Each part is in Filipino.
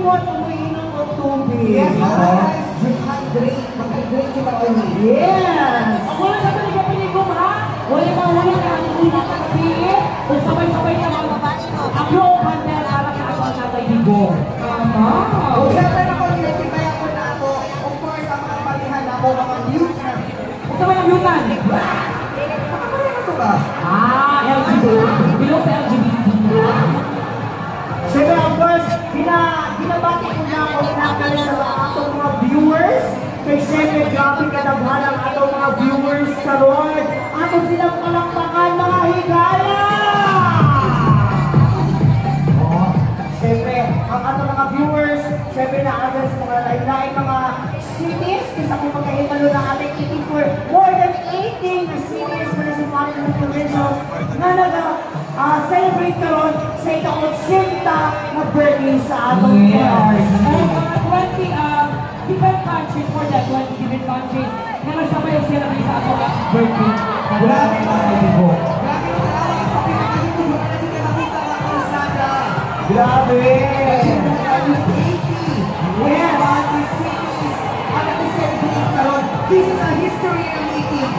everyone umiinom ng tubig. Yes, guys, hydrate. Mag-hydrate kita ulit. Yes! Ang wala sa pinigam ha? Wala na wala na ang una kapatid. Kung sabay-sabay na mga ang loob handa para sa ako na kay Digo. Tama! O syempre na community kaya po na ako. Of course, ang mga palihan ako, mga views na. Kung sabay ang yutan. Makakaya na ito ba? LGBT. Bilong sa LGBT. Siyempre, of course, binabati ko na ako sa atong mga viewers. Kaya siyempre, grabe kadaghan ang atong mga viewers karon. Ako silang palakpakan, mga higala! Oh, siyempre, ang atong mga viewers, siyempre na address mga lain-lain mga cities. Kasi kung magkahimalo na ating 84, more than 18 na cities, municipalities and provincials na celebrate karon sa ika-80 na birthday sa atong Yes. And mga 20 different countries for that 20 different countries na nagsabay sila sa atong birthday. Grabe na Digo. Grabe na talaga sa pinakalimutan na natin na nakita ang kalsada. Grabe! Yes! At nag-celebrate karon. This is a history ng meeting.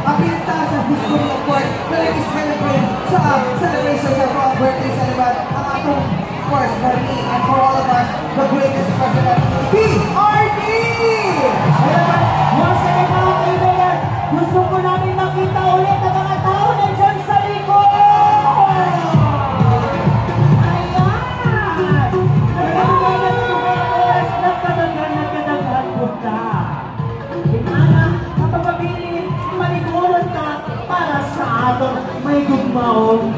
Apinta sa history, of course, na nag-celebrate sa celebration sa mga birthday celebrant. Ang atong, of course, for me and for all of us, the greatest president, PRD! Once again mga kaibigan, gusto ko namin makita ulit ang mga tao nandyan sa likod! Ayan! Nagkadaghan punta. Inana, kapag mabilin, malikuran ka para sa atong may gugmaong